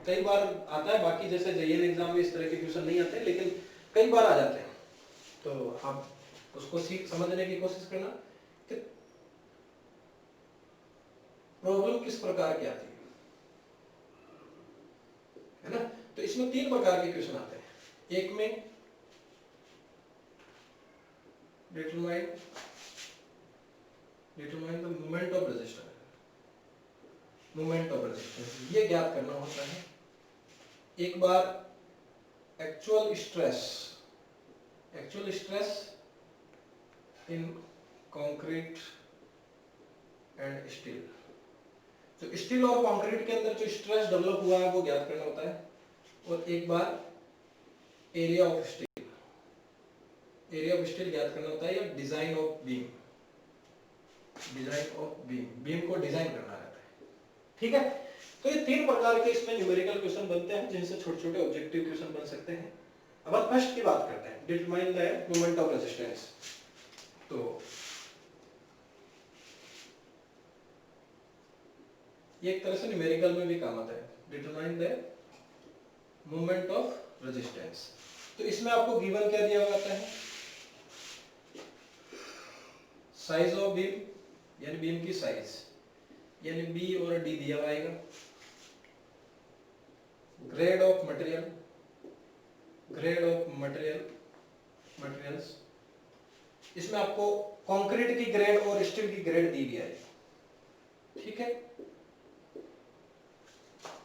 कई बार आता है, बाकी जैसे जेईएन एग्जाम में इस तरह के क्वेश्चन नहीं आते, लेकिन कई बार आ जाते हैं। तो आप उसको समझने की कोशिश करना कि प्रॉब्लम किस प्रकार की आती है ना। तो इसमें 3 प्रकार के क्वेश्चन आते हैं। एक में determine the moment of resistance, moment of resistance ये ज्ञात करना होता है। एक बार actual stress in concrete and steel, तो स्टील और कंक्रीट के अंदर जो स्ट्रेस डेवलप हुआ है वो ज्ञात करना होता है। और एक बार एरिया ऑफ स्टील ज्ञात करना होता है, या डिजाइन ऑफ बीम को डिजाइन करना रहता है, ठीक है। तो ये 3 प्रकार के इसमें न्यूमेरिकल क्वेश्चन बनते हैं, जिनसे छोटे छोटे ऑब्जेक्टिव क्वेश्चन बन सकते हैं। अब हम फर्स्ट की बात करते हैं, determine the moment of resistance. तो ये एक तरह से न्यूमेरिकल में भी काम आता है, determine the moment of resistance. तो इसमें आपको गिवन क्या दिया हुआ आता है, साइज ऑफ बीम, यानी बीम की साइज, यानी बी और डी दिया हुआ आएगा। ग्रेड ऑफ मटेरियल्स, इसमें आपको कंक्रीट की ग्रेड और स्टील की ग्रेड दी हुई है, ठीक है।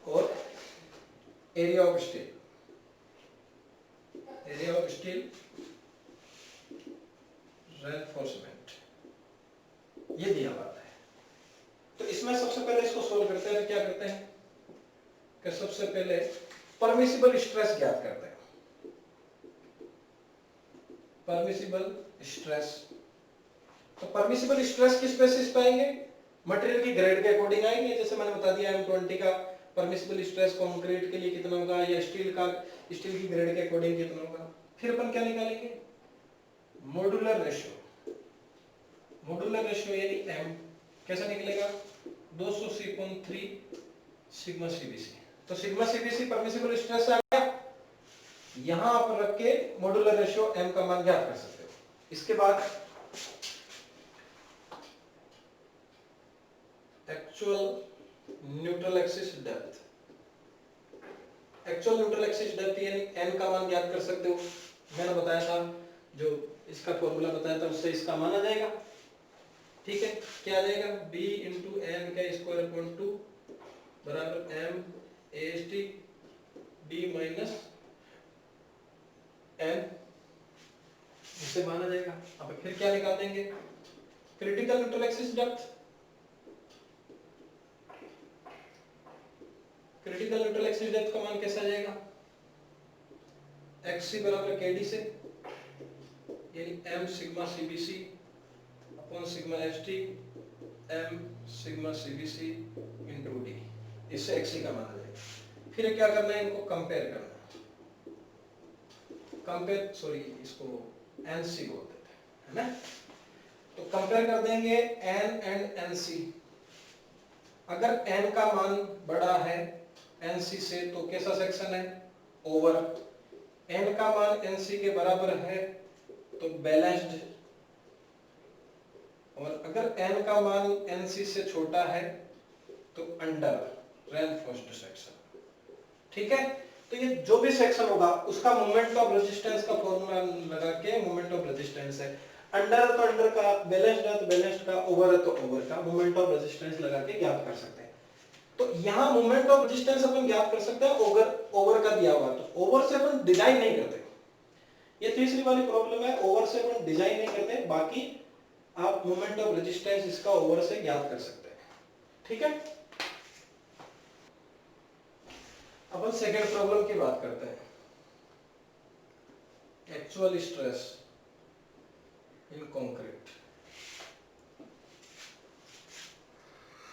और एरिया ऑफ स्टील रेनफोर्समेंट, ये दिया हुआ है। तो इसमें सबसे पहले इसको सोल्व करते हैं। तो क्या करते हैं कि सबसे पहले परमिसिबल स्ट्रेस ज्ञात करते हैं। परमिसिबल स्ट्रेस, तो परमिसिबल स्ट्रेस किस बेसिस पे आएंगे, मटेरियल की ग्रेड के अकॉर्डिंग आएंगे। जैसे मैंने बता दिया M20 का परमिसिबल स्ट्रेस कंक्रीट के लिए कितना होगा, या स्टील की ग्रेड के अकॉर्डिंग कितना होगा। फिर अपन क्या निकालेंगे, मॉड्यूलर रेशियो यानी M कैसा निकलेगा, 200C/3 सिग्मा सीबीसी। तो सिग्मा सीबीसी परमिसिबल स्ट्रेस आ गया, यहां पर रख के मॉड्यूलर रेशियो M का मान ज्ञात कर सकते हो। इसके बाद एक्चुअल न्यूट्रल एक्सिस डेप्थ यानी n का मान ज्ञात कर सकते हो। मैंने बताया था, जो इसका फॉर्मूला बताया था उससे इसका मान आ जाएगा, ठीक है। क्या आ जाएगा, b इंटू एन का स्क्वायर अपॉन 2 बराबर m AST d minus n, इससे मान आ जाएगा। अब फिर क्या निकाल देंगे, क्रिटिकल न्यूट्रल एक्सिस डेप्थ, का मान कैसा आ जाएगा, xc बराबर kd से, यानी m sigma cbc upon sigma S T M sigma CBC into D, इससे एक्सी का माना जाएगा। फिर क्या करना है, इनको कंपेयर करना है, कंपेयर सॉरी इसको एनसी बोल देते हैं, है ना। तो कंपेयर कर देंगे एन एंड एनसी। अगर एन का मान बड़ा है एनसी से तो कैसा सेक्शन है, ओवर। एन का मान एनसी के बराबर है तो बैलेंस्ड, और अगर एन का मान एनसी से छोटा है तो अंडर रेनफोर्स्ड सेक्शन। ठीक है, तो ये जो भी सेक्शन होगा उसका मोमेंट ऑफ रेजिस्टेंस का फॉर्मूला लगा के, मोमेंट ऑफ रेजिस्टेंस है अंडर है तो अंडर का, बैलेंस्ड है तो बैलेंस्ड का, ओवर है तो ओवर का, मोमेंट ऑफ रेजिस्टेंस लगा के ज्ञात कर सकते हैं। तो यहाँ मोमेंट ऑफ रेजिस्टेंस अपन ज्ञात कर सकते हैं ओवर का दिया हुआ, तो ओवर से अपन डिजाइन नहीं करते, ये तीसरी वाली प्रॉब्लम है, ओवर से अपन डिजाइन नहीं करते, बाकी आप मोमेंट ऑफ रेजिस्टेंस इसका ओवर से ज्ञात कर सकते हैं। ठीक है, अपन सेकेंड प्रॉब्लम की बात करते हैं, actual stress in concrete.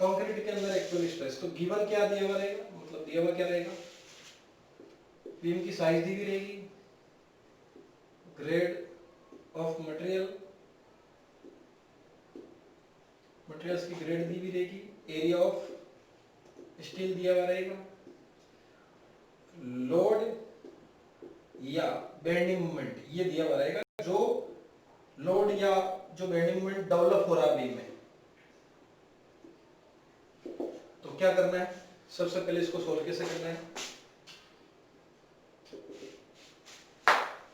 Concrete के अंदर एक्चुअल स्ट्रेस, तो गिवन क्या दिया हुआ रहेगा, मतलब दिया हुआ क्या रहेगा, बीम की साइज दी हुई रहेगी, ग्रेड ऑफ मटेरियल, मटेरियल्स की ग्रेड दी हुई रहेगी, एरिया ऑफ स्टील दिया हुआ रहेगा, लोड या बेंडिंग मोमेंट ये दिया हुआ रहेगा, जो लोड या जो बेंडिंग मोमेंट डेवलप हो रहा है बीम में। तो क्या करना है, सबसे पहले इसको सोल्व कैसे करना है,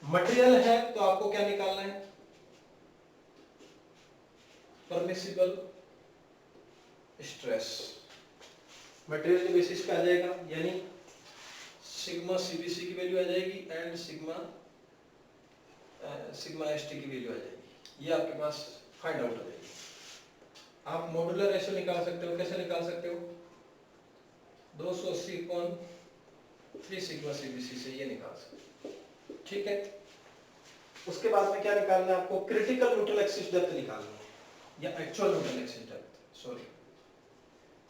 मटेरियल है तो आपको क्या निकालना है, परमिसिबल स्ट्रेस, मटेरियल के बेसिस पे आ जाएगा, यानी सिग्मा सीबीसी की वैल्यू आ जाएगी एंड सिग्मा एसटी की वैल्यू आ जाएगी, ये आपके पास फाइंड आउट हो जाएगी। आप मॉड्यूलर रेशियो निकाल सकते हो, कैसे निकाल सकते हो, 280/3 सिग्मा सीबीसी से ये निकाल सकते हो। ठीक है, उसके बाद में क्या निकालना है आपको, क्रिटिकल न्यूट्रल एक्सिस डेप्थ निकालना है, या actual neutral axis depth, sorry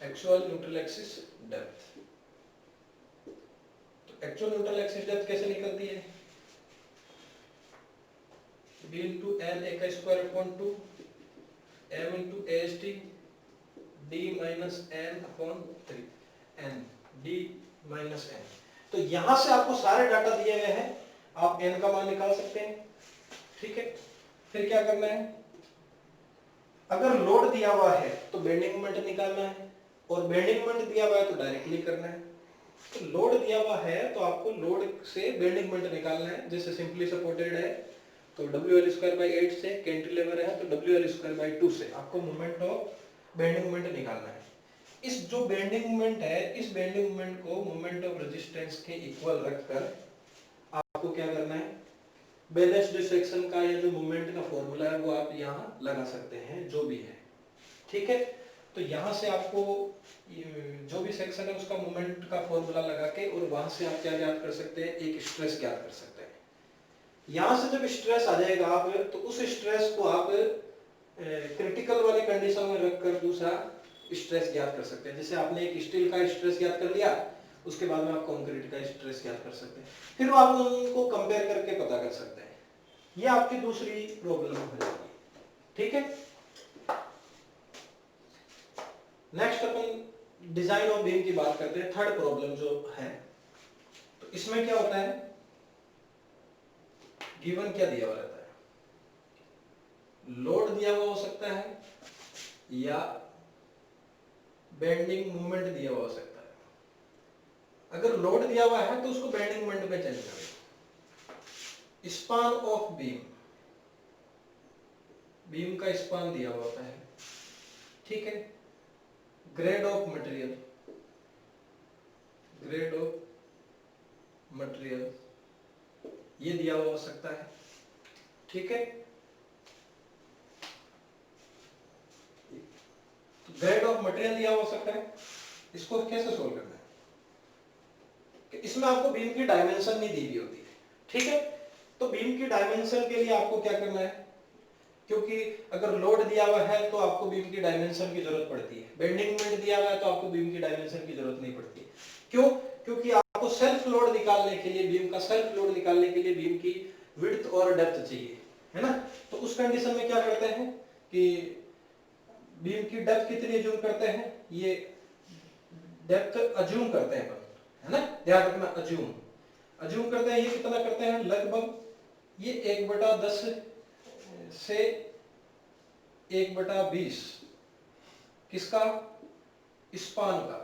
actual neutral axis depth. Actual neutral axis depth कैसे निकलती है, b into n a का square upon 2 m into ast d minus n upon 3 n d minus n। तो यहां से आपको सारे डाटा दिए गए हैं, आप n का मान निकाल सकते हैं। ठीक है, फिर क्या करना है, अगर लोड दिया हुआ है तो बेंडिंग मोमेंट निकालना है, और बेंडिंग मोमेंट दिया हुआ है तो डायरेक्टली करना है। तो लोड दिया हुआ है तो आपको लोड से बेंडिंग मोमेंट निकालना है, जैसे सिंपली सपोर्टेड है तो WL²/8 से, कैंटिलीवर है तो WL²/2 से आपको मोमेंट ऑफ बेंडिंग मोमेंट निकालना है। इस जो बेंडिंग मोमेंट है, इस बेंडिंग मोमेंट को मोमेंट ऑफ रेजिस्टेंस के इक्वल रखकर आपको क्या करना है, बैलेंस्ड सेक्शन का ये जो मोमेंट का फॉर्मूला है वो आप यहाँ लगा सकते हैं, जो भी है। ठीक है, तो यहाँ से आपको जो भी सेक्शन है उसका मोमेंट का फॉर्मूला लगा के, और वहां से आप क्या ज्ञात कर सकते हैं, एक स्ट्रेस ज्ञात कर सकते हैं। यहां से जब स्ट्रेस आ जाएगा आप, तो उस स्ट्रेस को आप क्रिटिकल वाली कंडीशन में रखकर दूसरा स्ट्रेस ज्ञात कर सकते हैं। जैसे आपने एक स्टील का स्ट्रेस ज्ञात कर लिया, उसके बाद में आप कंक्रीट का स्ट्रेस ज्ञात कर सकते हैं, फिर आप उनको कंपेयर करके पता कर सकते हैं। ये आपकी दूसरी प्रॉब्लम हो जाएगी। ठीक है, next upon design of beam की बात करते हैं, थर्ड प्रॉब्लम जो है। तो इसमें क्या होता है, गिवन क्या दिया हुआ रहता है, लोड दिया हुआ हो सकता है या बेंडिंग मोमेंट दिया हुआ हो सकता है। अगर लोड दिया हुआ है तो उसको बेंडिंग मोमेंट में चेंज करें। स्पान ऑफ बीम, बीम का स्पान दिया हुआ होता है। ठीक है, grade of material, grade of material ये दिया हुआ हो सकता है। ठीक है, तो ग्रेड ऑफ मटेरियल दिया हो सकता है, इसको कैसे सोल्व करना है, कि इसमें आपको बीम की डायमेंशन नहीं दी हुई होती है। ठीक है, तो बीम की डायमेंशन के लिए आपको क्या करना है, क्योंकि अगर लोड दिया हुआ है तो आपको बीम की डायमेंशन की जरूरत पड़ती है, बेंडिंग मोमेंट दिया हुआ है तो आपको बीम की डायमेंशन की जरूरत नहीं पड़ती। क्यों? क्योंकि आपको सेल्फ लोड निकालने के लिए, बीम का सेल्फ लोड निकालने के लिए बीम की विड्थ और डेप्थ चाहिए, है ना। तो उस कंडीशन में क्या करते हैं कि बीम की डेप्थ कितनी अज्यूम करते हैं, ये डेप्थ अज्यूम करते हैं, है ना, ध्यान रखना, अज्यूम करते हैं। ये कितना करते हैं, लगभग ये 1/10 से 1/20 किसका, स्पान का।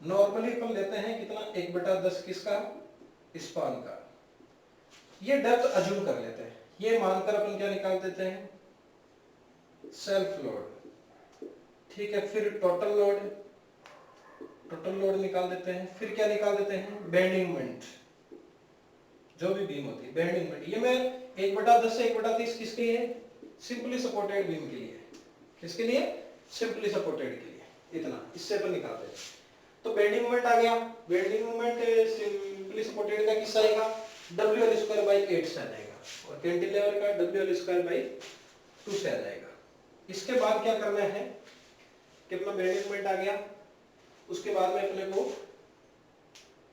नॉर्मली अपन लेते हैं कितना, 1/10 किसका, स्पान का। ये डेप्थ अज्यूम कर लेते हैं। ये मानकर अपन क्या निकाल देते हैं, सेल्फ लोड, ठीक है। फिर टोटल लोड निकाल देते हैं। फिर क्या निकाल देते हैं, बेंडिंग मोमेंट, जो भी बीम होती है बेंडिंग मोमेंट। ये मैं 1/10 से 1/30 किसके लिए, सिंपली सपोर्टेड बीम के लिए। किसके लिए, सिंपली सपोर्टेड के लिए। इतना इससे अपन निकालते हैं। तो बेंडिंग मोमेंट आ गया। बेंडिंग मोमेंट सिंपली सपोर्टेड का किससे आएगा, WL²/8 से आ जाएगा, और कैंटिलीवर का WL²/2 से आ जाएगा। इसके बाद क्या करना है कि अपना बेंडिंग मोमेंट आ गया, उसके बाद में अपने को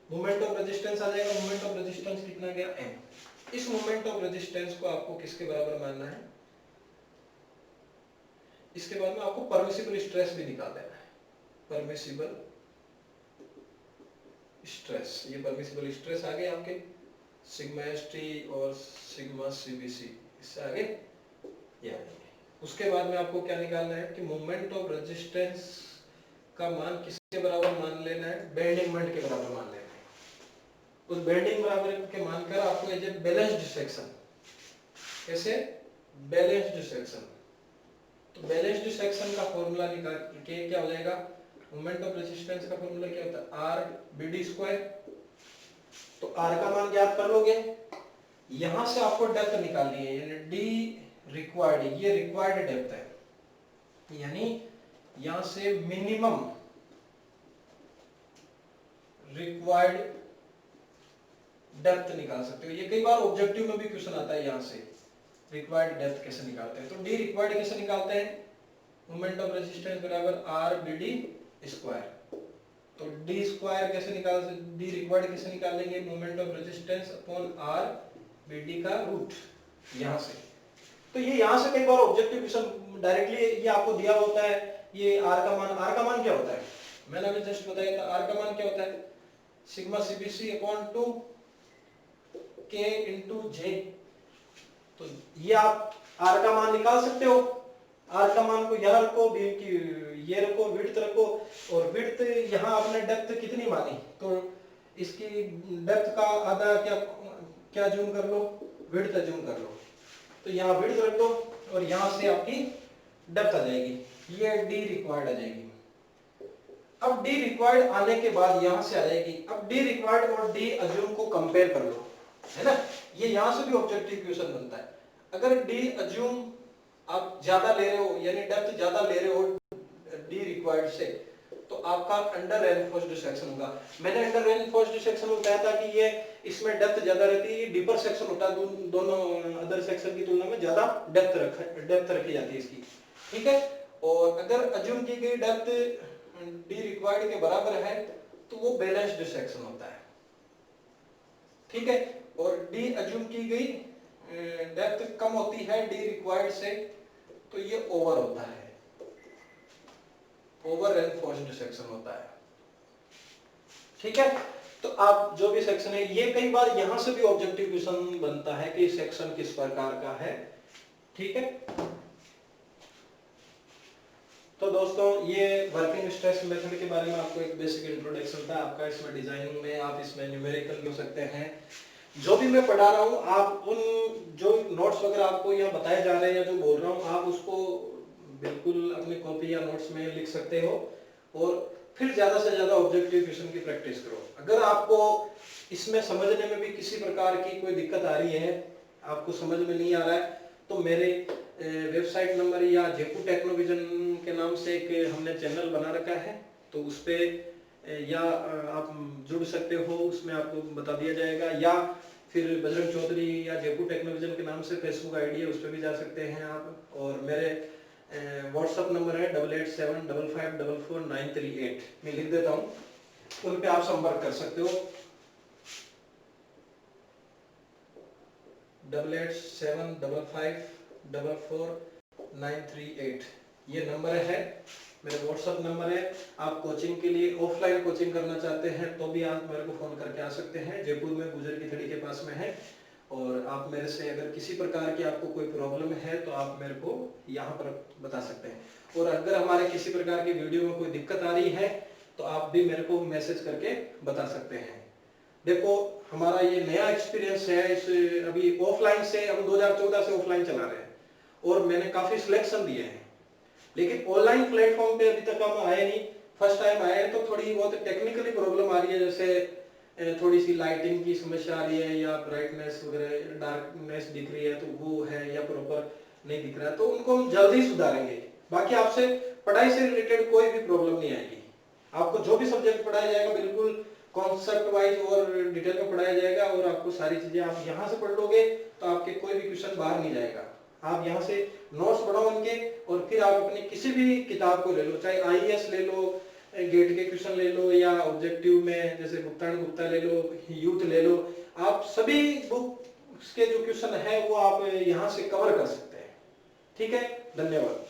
मोमेंट ऑफ रेजिस्टेंस आ जाएगा। मोमेंट ऑफ रेजिस्टेंस कितना गया, m। इस मोमेंट ऑफ रेजिस्टेंस को आपको किसके बराबर मानना है, इसके बाद में आपको परमिसिबल स्ट्रेस भी निकाल देना है। परमिसिबल स्ट्रेस, ये परमिसिबल स्ट्रेस आ गए आपके सिग्मा st और सिग्मा cbc, इससे आगे ये आ जाएंगे। उसके बाद में आपको क्या निकालना है कि मोमेंट ऑफ रेजिस्टेंस का मान किसके बराबर मान लेना है, बेंडिंग मोमेंट के बराबर मान लेना है। उस बेंडिंग बराबर के मानकर आपको एज ए बैलेंस्ड सेक्शन, कैसे, बैलेंस्ड सेक्शन। तो बैलेंस्ड सेक्शन का फॉर्मूला निकाल के क्या हो जाएगा, मोमेंट ऑफ रेजिस्टेंस का फॉर्मूला क्या होता है, R/BD²। तो R का मान ज्ञात कर लोगे, यहां से आपको डेप्थ निकालनी है, यानी D रिक्वायर्ड, ये रिक्वायर्ड डेप्थ है, यानी यहां से मिनिमम रिक्वायर्ड डेप्थ निकाल सकते हो। ये कई बार ऑब्जेक्टिव में भी क्वेश्चन आता है, यहां से रिक्वायर्ड डेप्थ कैसे निकालते हैं। तो D रिक्वायर्ड कैसे निकालते हैं, मोमेंट ऑफ रेजिस्टेंस बराबर R/BD²। तो D² कैसे D रिक्वायर्ड कैसे निकालेंगे, moment of resistance upon R/BD का रूट, यहां से। तो ये यहां से कई बार ऑब्जेक्टिव क्वेश्चन डायरेक्टली ये आपको दिया होता है, ये R का मान क्या होता है, मैंने अभी जस्ट बताया था। R का मान क्या होता है, सिग्मा cbc/2 k × j। तो ये आप R का मान निकाल सकते हो। R का मान को यहाँ रखो, बीम की ये रखो, विड्थ रखो, और विड्थ यहाँ आपने डेप्थ कितनी मानी, तो इसकी डेप्थ का आधा क्या जूम कर लो, विड्थ जूम कर लो। तो यहाँ विड्थ रख दो और यहाँ से आपकी डेप्थ आ जाएगी, ये D रिक्वायर्ड आ जाएगी। अब D रिक्वायर्ड आने के बाद यहाँ से आ जाएगी। अब D रिक्वायर्ड और D अज्यूम को कंपेयर कर लो, है ना। ये यहाँ से भी ऑब्जेक्टिव क्वेश्चन बनता है। अगर D अज्यूम आप ज्यादा ले रहे हो, यानी डेप्थ ज्यादा ले रहे हो D रिक्वायर्ड से, तो आपका अंडर रेनफोर्स्ड सेक्शन होगा। मैंने अंडर रेनफोर्स्ड सेक्शन में बताया था कि ये इसमें डेप्थ ज्यादा रहती है, ये डीपर सेक्शन होता है, दोनों अदर सेक्शन की तुलना में ज्यादा डेप्थ रखी जाती है इसकी, ठीक है। और अगर अज्यूम की गई डेप्थ D रिक्वायर्ड के बराबर है तो वो बैलेंस्ड सेक्शन होता है, ठीक है। और D अज्यूम की गई डेप्थ कम होती है D रिक्वायर्ड से, तो ये ओवर होता है, ओवर रेनफोर्स्ड सेक्शन होता है, ठीक है। तो आप जो भी सेक्शन है, ये कई बार यहां से भी ऑब्जेक्टिव क्वेश्चन बनता है कि सेक्शन किस प्रकार का है, ठीक है। तो दोस्तों ये वर्किंग स्ट्रेस मेथड के बारे में आपको एक बेसिक इंट्रोडक्शन था आपका। इसमें डिजाइनिंग में आप इसमें न्यूमेरिकल भी हो सकते हैं। जो भी मैं पढ़ा रहा हूँ, आप उन जो नोट्स वगैरह आपको यहाँ बताए जा रहे हैं या जो बोल रहा हूँ, आप उसको बिल्कुल अपनी कॉपी या नोट्स में लिख सकते हो, और फिर ज्यादा से ज्यादा ऑब्जेक्टिव क्वेश्चन की प्रैक्टिस करो। अगर आपको इसमें समझने में भी किसी प्रकार की कोई दिक्कत आ रही है, आपको समझ में नहीं आ रहा है, तो मेरे वेबसाइट नंबर या जयपुर टेक्नोविजन के नाम से एक हमने चैनल बना रखा है, तो उस पे या आप जुड़ सकते हो, उसमें आपको बता दिया जाएगा। या फिर बजरंग चौधरी या जयपुर टेक्नोविजन के नाम से फेसबुक आईडी है, उस पर भी जा सकते हैं आप। और मेरे व्हाट्सअप नंबर है 8875544938, मैं लिख देता हूँ, उन पे आप संपर्क कर सकते हो। 8875544938 ये नंबर है, मेरा व्हाट्सअप नंबर है। आप कोचिंग के लिए ऑफलाइन कोचिंग करना चाहते हैं तो भी आप मेरे को फोन करके आ सकते हैं, जयपुर में गुजर की थड़ी के पास में है। और आप मेरे से अगर किसी प्रकार की आपको कोई प्रॉब्लम है तो आप मेरे को यहाँ पर बता सकते हैं। और अगर हमारे किसी प्रकार की वीडियो में कोई दिक्कत आ रही है तो आप भी मेरे को मैसेज करके बता सकते हैं। देखो हमारा ये नया एक्सपीरियंस है, इस अभी ऑफलाइन से हम 2014 से ऑफलाइन चला रहे हैं और मैंने काफी सिलेक्शन दिए हैं, लेकिन ऑनलाइन प्लेटफॉर्म पे अभी तक हम आए नहीं, फर्स्ट टाइम आए हैं। तो थोड़ी बहुत टेक्निकली प्रॉब्लम आ रही है, जैसे थोड़ी सी लाइटिंग की समस्या आ रही है या ब्राइटनेस वगैरह डार्कनेस दिख रही है तो वो है या प्रॉपर नहीं दिख रहा है, तो उनको हम जल्दी सुधारेंगे। बाकी आपसे पढ़ाई से रिलेटेड कोई भी प्रॉब्लम नहीं आएगी। आपको जो भी सब्जेक्ट पढ़ाया जाएगा बिल्कुल कॉन्सेप्ट वाइज और डिटेल में पढ़ाया जाएगा, और आपको सारी चीजें आप यहाँ से पढ़ लोगे तो आपके कोई भी क्वेश्चन बाहर नहीं जाएगा। आप यहाँ से नोट्स बनाओ उनके और फिर आप अपनी किसी भी किताब को ले लो, चाहे आईएएस ले लो, गेट के क्वेश्चन ले लो, या ऑब्जेक्टिव में जैसे गुप्ता ले लो, यूथ ले लो, आप सभी बुक के जो क्वेश्चन है वो आप यहाँ से कवर कर सकते हैं। ठीक है, धन्यवाद।